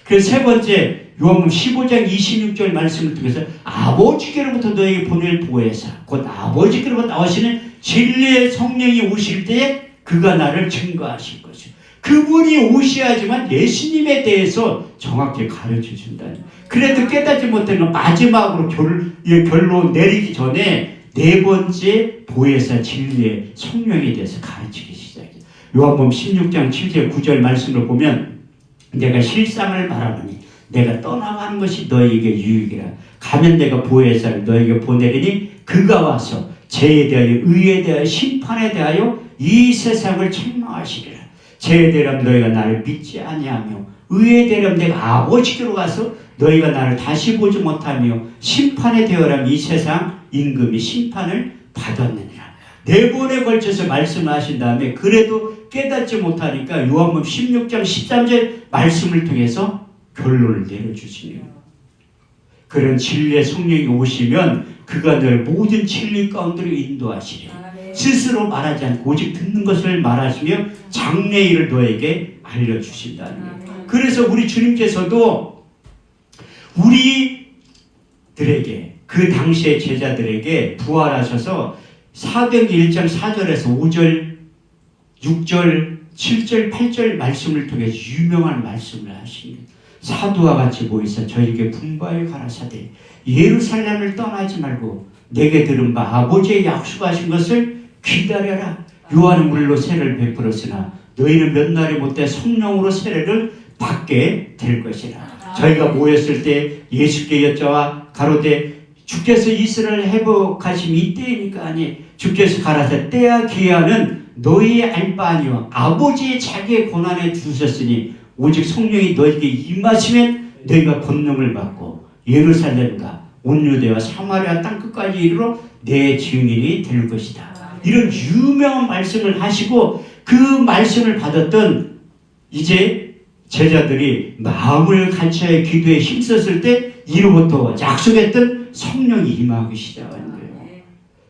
그래서 세 번째 요한복음 15장 26절 말씀을 통해서 아버지께로부터 너에게 보낼 보혜사 곧 아버지께로부터 나오시는 진리의 성령이 오실 때에 그가 나를 증거하실 것이요. 그분이 오셔야지만 예수님에 대해서 정확히 가르쳐 준다니. 그래도 깨닫지 못하는 마지막으로 결론 내리기 전에 네 번째 보혜사 진리의 성령에 대해서 가르치기 시작해요. 요한복음 16장 7절 9절 말씀을 보면 내가 실상을 말하노니 내가 떠나가는 것이 너희에게 유익이라. 가면 내가 보혜사를 너희에게 보내리니 그가 와서 죄에 대하여 의에 대하여 심판에 대하여 이 세상을 책망하시리라. 죄에 대하여 너희가 나를 믿지 아니하며 의에 대하여 내가 아버지께로 가서 너희가 나를 다시 보지 못하며 심판에 대하여 이 세상 임금이 심판을 받았느니라. 네 번에 걸쳐서 말씀하신 다음에 그래도 깨닫지 못하니까 요한복음 16장 13절 말씀을 통해서 결론을 내려주시네요. 그런 진리의 성령이 오시면 그가 늘 모든 진리 가운데로 인도하시리라. 스스로 말하지 않고 오직 듣는 것을 말하시며 장래일을 너에게 알려주신다는 거예요. 그래서 우리 주님께서도 우리들에게 그 당시의 제자들에게 부활하셔서 사도행전 1장 4절에서 5절 6절 7절 8절 말씀을 통해 유명한 말씀을 하십니다. 사도와 같이 모이사 저에게 분부하여 가라사대 예루살렘을 떠나지 말고 내게 들은 바 아버지의 약속하신 것을 기다려라. 요한은 물로 세례를 베풀었으나 너희는 몇 날이 못돼 성령으로 세례를 받게 될 것이라. 저희가 모였을 때 예수께 여쭤와 가로되 주께서 이스라엘 회복하심이 이때이니까 아니 주께서 가라사 때와 기한은 너희의 알 바 아니요 아버지의 자기의 고난에 두셨으니 오직 성령이 너희에게 임하시면 너희가 권능을 받고 예루살렘과 온 유대와 사마리아 땅끝까지 이르러 내 증인이 될 것이다. 이런 유명한 말씀을 하시고 그 말씀을 받았던 이제 제자들이 마음을 갖춰야 기도에 힘썼을 때 이로부터 약속했던 성령이 임하기 시작하는 거예요.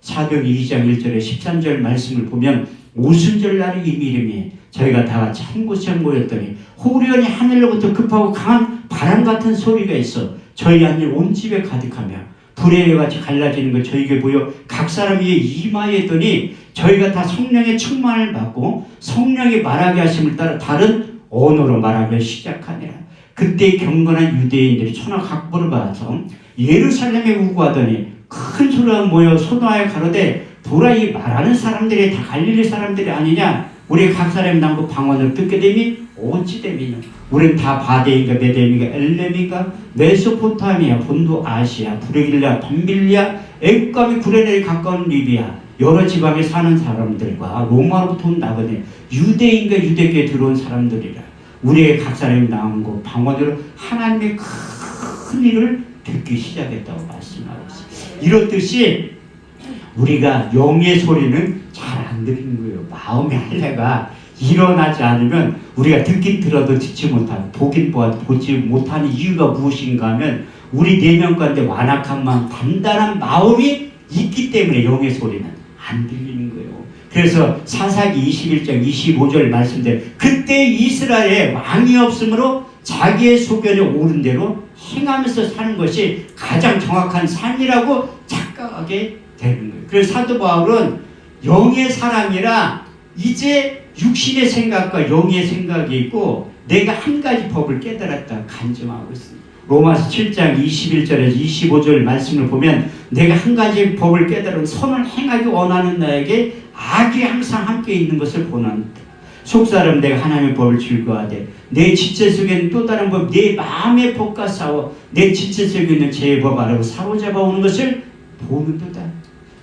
사도행전 2장 1절에 13절 말씀을 보면 오순절 날이 이미 이름이 저희가 다 같이 한 곳에 모였더니 호련히 하늘로부터 급하고 강한 바람 같은 소리가 있어 저희 안에 온 집에 가득하며 불의 같이 갈라지는 것 저희에게 보여 각 사람 위에 이마에 있더니 저희가 다 성령의 충만을 받고 성령이 말하게 하심을 따라 다른 언어로 말하기 시작하니라. 그때 경건한 유대인들이 천하각부를 받아서 예루살렘에 우구하더니 큰 소리가 모여 소동하여 가로되 보라 이 말하는 사람들이 다 갈릴리 사람들이 아니냐. 우리 각 사람 남고 방언을 듣게 되니 어찌 됨이냐. 우리는 다 바데인가 메데인가 엘렘인가 메소포타미아 본도 아시아 브르길라 밤빌리아 애국감이 구레네에 가까운 리비아 여러 지방에 사는 사람들과 로마로부터 온 나그네 유대인과 유대교에 들어온 사람들이라. 우리의 각 사람이 나온 곳 방언으로 하나님의 큰 일을 듣기 시작했다고 말씀하고 있습니다. 이렇듯이 우리가 영의 소리는 잘 안 들리는 거예요. 마음의 할례가 일어나지 않으면 우리가 듣긴 들어도 듣지 못하고 보긴 보아도 보지 못하는 이유가 무엇인가 하면 우리 내면 가운데 완악한 마음, 단단한 마음이 있기 때문에 영의 소리는 안 들리는 거예요. 그래서 사사기 21장 25절 말씀대로 그때 이스라엘에 왕이 없으므로 자기의 소견에 옳은 대로 행하면서 사는 것이 가장 정확한 삶이라고 착각하게 되는 거예요. 그래서 사도 바울은 영의 사람이라 이제 육신의 생각과 영의 생각이 있고 내가 한 가지 법을 깨달았다 간증하고 있습니다. 로마서 7장 21절에서 25절 말씀을 보면 내가 한 가지 법을 깨달은 선을 행하기 원하는 나에게 악이 항상 함께 있는 것을 보는다. 속사람 내가 하나님의 법을 즐거워하되 내 지체 속에는 또 다른 법 내 마음의 법과 싸워 내 지체 속에 있는 죄의 법 아래로 사로잡아 오는 것을 보는도다.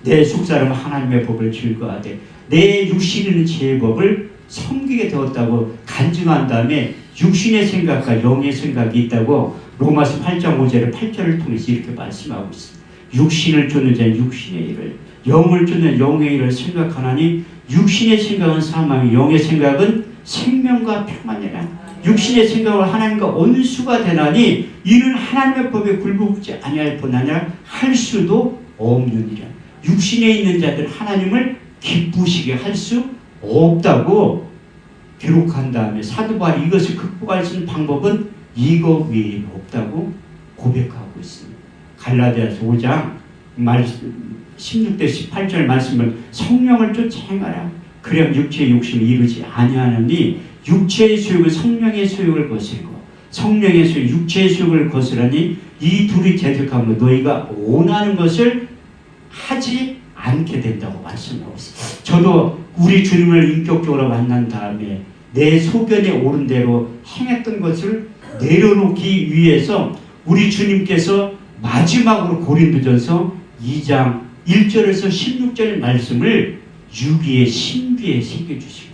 내 속사람은 하나님의 법을 즐거워하되 내 육신에는 죄의 법을 섬기게 되었다고 간증한 다음에 육신의 생각과 영의 생각이 있다고 로마서 8장 5절의 8절을 통해서 이렇게 말씀하고 있습니다. 육신을 쫓는 자는 육신의 일을 영을 쫓는 영의 일을 생각하나니 육신의 생각은 사망이 영의 생각은 생명과 평안이라. 육신의 생각을 하나님과 원수가 되나니 이는 하나님의 법에 굴복지 아니할 뿐 아니라 할 수도 없느니라. 육신에 있는 자들 하나님을 기쁘시게 할 수 없다고 기록한 다음에 사도 바울이 이것을 극복할 수 있는 방법은 이거 외에는 없다고 고백하고 있습니다. 갈라디아서 5장 16대 18절 말씀을 성령을 쫓아 행하라. 그럼 육체의 욕심을 이루지 아니하느니 육체의 소욕은 성령의 소욕을 거스르고 성령의 소욕 육체의 소욕을 거스르니 이 둘이 재득함으로 너희가 원하는 것을 하지 않게 된다고 말씀하고 있습니다. 저도 우리 주님을 인격적으로 만난 다음에 내 소견에 옳은 대로 행했던 것을 내려놓기 위해서 우리 주님께서 마지막으로 고린도전서 2장 1절에서 16절 말씀을 유기의 신비에 새겨주시고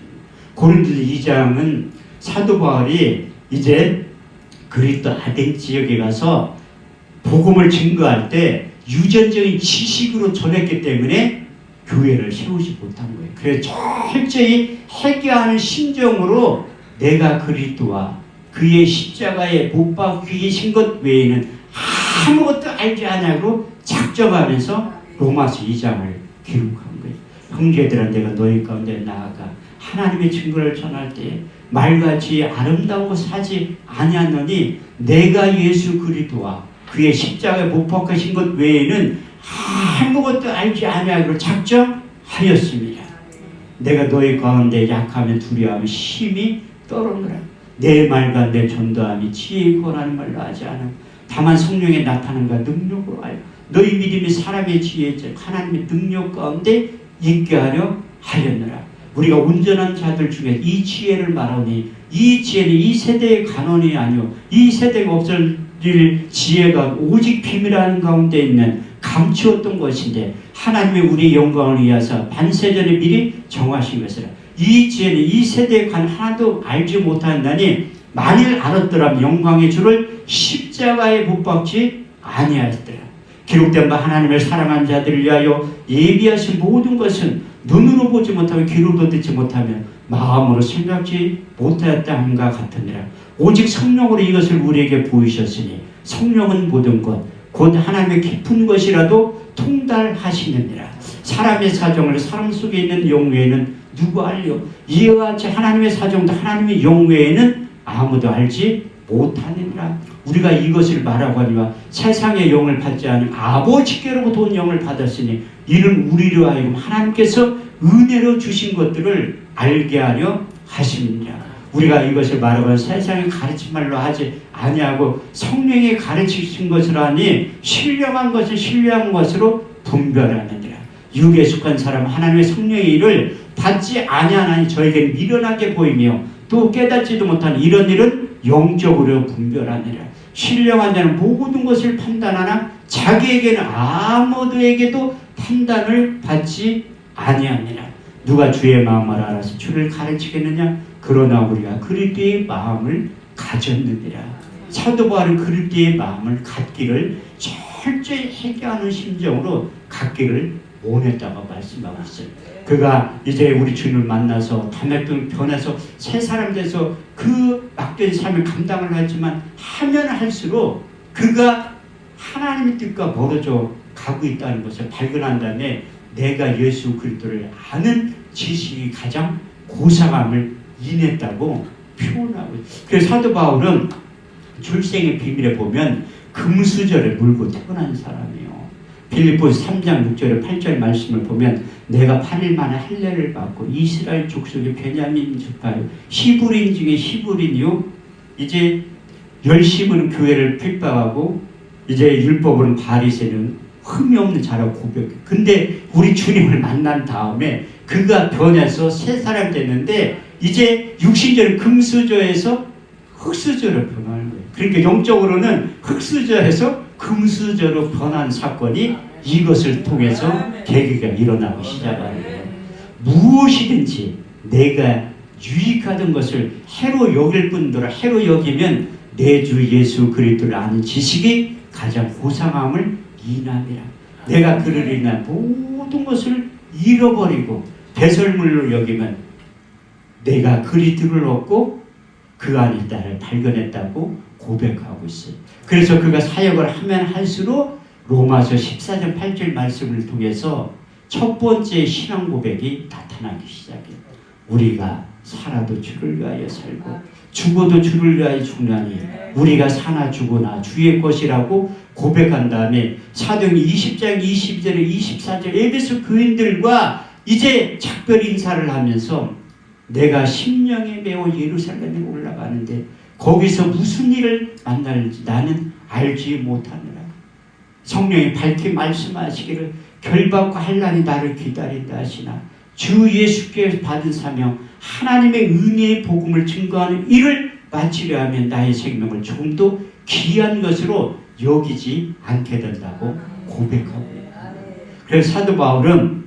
고린도전 2장은 사도 바울이 이제 그리스도 아덴 지역에 가서 복음을 증거할 때 유전적인 지식으로 전했기 때문에 교회를 세우지 못한 거예요. 그래서 철저히 회개하는 심정으로 내가 그리스도와 그의 십자가에 못 박히신 것 외에는 아무것도 알지 않냐고 작정하면서 로마서 2장을 기록한 거예요. 형제들아 내가 너희 가운데 나아가 하나님의 증거를 전할 때 말같이 아름다워 사지 아니하노니 내가 예수 그리스도와 그의 십자가에 못 박히신 것 외에는 아무것도 알지 아니하기로 작정하였습니다. 내가 너희 가운데 약하면 두려워하면 심히 떨어오느라 내 말과 내 전도함이 지혜의 권하는 말로 하지 않아 다만 성령의 나타남과 능력으로 하여 너희 믿음이 사람의 지혜에 하나님의 능력 가운데 있게 하려 하였느라. 우리가 온전한 자들 중에 이 지혜를 말하니 이 지혜는 이 세대의 간언이 아니오 이 세대가 없을 지혜가 오직 비밀하는 가운데 있는 감추었던 것인데 하나님의 우리 영광을 위하사 반세전에 미리 정하신 것이라. 이 지혜는 이 세대에 관 하나도 알지 못한다니 만일 알았더라면 영광의 주를 십자가에 못 박지 아니하였더라. 기록된 바 하나님을 사랑한 자들을 위하여 예비하신 모든 것은 눈으로 보지 못하며 귀로도 듣지 못하며 마음으로 생각지 못하였다 함과 같으니라. 오직 성령으로 이것을 우리에게 보이셨으니 성령은 모든 것 곧 하나님의 깊은 것이라도 통달하시느니라. 사람의 사정을 사람 속에 있는 영 외에는 누구 알려? 이와 같이 하나님의 사정도 하나님의 영 외에는 아무도 알지 못하느니라. 우리가 이것을 말하고 하니와 세상의 영을 받지 않은 아버지께로부터 온 영을 받았으니 이는 우리로 하여금 하나님께서 은혜로 주신 것들을 알게 하려 하심이니라. 우리가 이것을 말하고 세상의 가르친 말로 하지 아니하고 성령이 가르치신 것을 하니 신령한 것은 신령한 것으로 분별하느니라. 육에 속한 사람은 하나님의 성령의 일을 받지 아니하나니 저에게는 미련하게 보이며 또 깨닫지도 못한 이런 일은 영적으로 분별하느니라. 신령한 자는 모든 것을 판단하나 자기에게는 아무도에게도 판단을 받지 아니하니라. 누가 주의 마음을 알아서 주를 가르치겠느냐? 그러나 우리가 그리스도의 마음을 가졌느니라. 사도 바울은 그리스도의 마음을 갖기를 철저히 회개하는 심정으로 갖기를 원했다고 말씀하고 있어요. 그가 이제 우리 주님을 만나서 담액병 변해서 새 사람 돼서 그 막된 삶을 감당을 하지만 하면 할수록 그가 하나님의 뜻과 멀어져 가고 있다는 것을 발견한 다음에 내가 예수 그리스도를 아는 지식이 가장 고상함을 인했다고 표현하고 있어요. 그래서 사도 바울은 출생의 비밀에 보면 금수저를 물고 태어난 사람이에요. 빌립보서 3장 6절에 8절 말씀을 보면 내가 8일 만에 할례를 받고 이스라엘 족속의 베냐민 지파요 히브리인 중에 히브리인이요 이제 열심은 교회를 핍박하고 이제 율법으로는 바리새는 흠이 없는 자라고 고백해. 근데 우리 주님을 만난 다음에 그가 변해서 새 사람 됐는데 이제 육신적인 금수저에서 흙수저로 변하는 거예요. 그러니까 영적으로는 흙수저에서 금수저로 변한 사건이 이것을 통해서 계기가 일어나기 시작하는 거예요. 무엇이든지 내가 유익하던 것을 해로 여길 뿐더러 해로 여기면 내 주 예수 그리스도를 아는 지식이 가장 고상함을 인함이라. 내가 그를 인한 모든 것을 잃어버리고 배설물로 여기면 내가 그리스도를 얻고 그 안에 나를 발견했다고 고백하고 있어요. 그래서 그가 사역을 하면 할수록 로마서 14장 8절 말씀을 통해서 첫 번째 신앙 고백이 나타나기 시작해요. 우리가 살아도 주를 위하여 살고 죽어도 주를 위하여 죽나니 우리가 사나 죽으나 주의 것이라고 고백한 다음에 사도행전 20장 22절에 24절 에베소 교인들과 이제 작별 인사를 하면서 내가 심령에 매어 예루살렘에 올라가는데 거기서 무슨 일을 만날지 나는 알지 못하느라. 성령이 밝히 말씀하시기를 결박과 환난이 나를 기다린다 하시나 주 예수께서 받은 사명 하나님의 은혜의 복음을 증거하는 일을 마치려 하면 나의 생명을 조금 더 귀한 것으로 여기지 않게 된다고 고백하고 있어요. 그래서 사도 바울은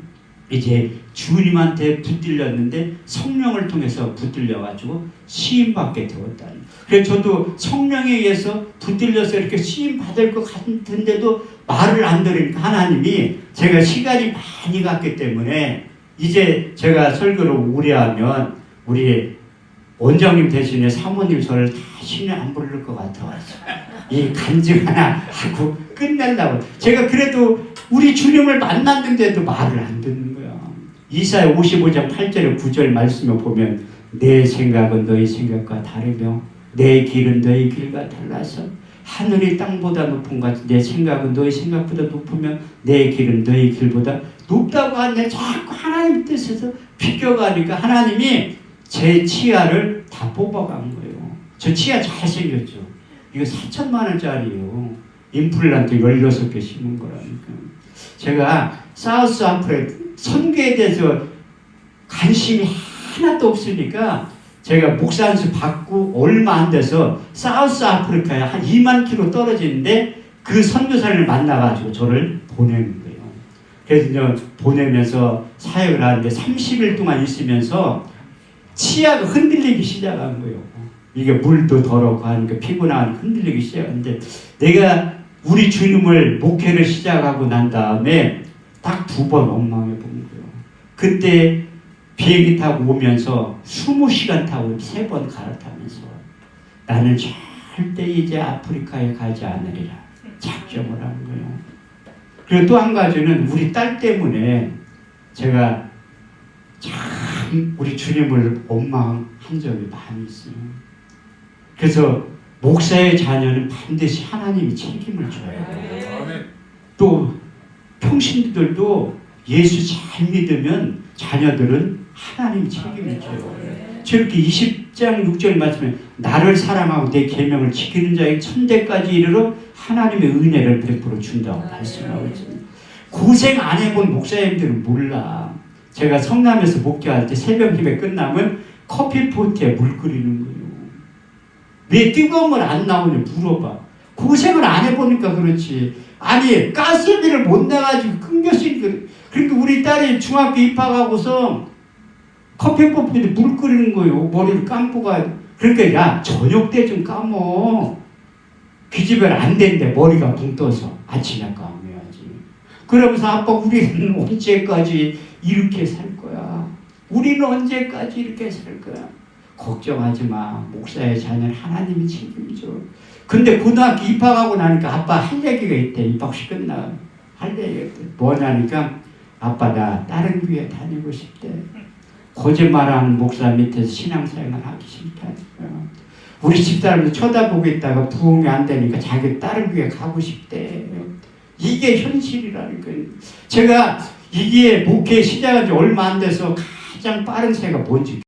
이제 주님한테 붙들렸는데 성령을 통해서 붙들려가지고 시임받게 되었다. 그래서 저도 성령에 의해서 붙들려서 이렇게 시임받을 것 같은데도 말을 안 들으니까 하나님이 제가 시간이 많이 갔기 때문에 이제 제가 설교를 오래 하면 우리 원장님 대신에 사모님 저를 다시는 안 부를 것 같아서 이 간증 하나 하고 끝낸다고. 제가 그래도 우리 주님을 만났는데도 말을 안 듣는 거야. 이사야 55장 8절에 9절 말씀을 보면 내 생각은 너희 생각과 다르며 내 길은 너희 길과 달라서 하늘이 땅보다 높은 것 같이 내 생각은 너희 생각보다 높으면 내 길은 너희 길보다 높다고 하는데 자꾸 하나님 뜻에서 비껴가니까 하나님이 제 치아를 다 뽑아간 거예요. 저 치아 잘생겼죠. 이거 4천만 원짜리예요. 임플란트 16개 심은 거라니까. 제가 사우스 아프리카 선교에 대해서 관심이 하나도 없으니까 제가 목사 안수 받고 얼마 안 돼서 사우스 아프리카에 한 2만 킬로 떨어지는데 그 선교사를 만나가지고 저를 보내는 거예요. 그래서 보내면서 사역을 하는데 30일 동안 있으면서 치아가 흔들리기 시작한 거예요. 이게 물도 더럽고 하니까 피곤하고 흔들리기 시작하는데 내가 우리 주님을 목회를 시작하고 난 다음에 딱 2번 원망해 본 거예요. 그때 비행기 타고 오면서 20시간 타고 3번 갈아타면서 나는 절대 이제 아프리카에 가지 않으리라 작정을 한 거예요. 그리고 또 한 가지는 우리 딸 때문에 제가 참 우리 주님을 원망한 적이 많이 있어요. 그래서 목사의 자녀는 반드시 하나님이 책임을 져요. 또 평신들도 예수 잘 믿으면 자녀들은 하나님이 책임을 져요. 저렇게 20장 6절 말씀에 나를 사랑하고 내 계명을 지키는 자에게 천대까지 이르러 하나님의 은혜를 베풀어 준다고 말씀하고 있습니다. 고생 안 해본 목사님들은 몰라. 제가 성남에서 목회할 때 새벽 예배 끝나면 커피포트에 물 끓이는 거예요. 왜 뜨거운 물 안 나오냐 물어봐. 고생을 안 해보니까 그렇지. 아니 가스비를 못 내가지고 끊겼으니까. 그러니까 우리 딸이 중학교 입학하고서 커피포트에 물 끓이는 거예요. 머리를 감고가. 그러니까 야 저녁 때 좀 감어. 기집애는 안 된대. 머리가 붕 떠서 아침에 감아야지. 그러면서 아빠 우리는 언제까지 이렇게 살 거야. 우리는 언제까지 이렇게 살 거야. 걱정하지 마. 목사의 자녀는 하나님이 책임져. 근데 고등학교 입학하고 나니까 아빠 할 얘기가 있대. 입학식 끝나. 할 얘기가 있대. 뭐냐니까 아빠 나 다른 교회 다니고 싶대. 거짓말하는 목사 밑에서 신앙생활 하기 싫다니까. 우리 집사람도 쳐다보고 있다가 부흥이 안 되니까 자기 다른 교회 가고 싶대. 이게 현실이라니까. 제가 이게 목회 시작한 지 얼마 안 돼서 가장 빠른 새가 뭔지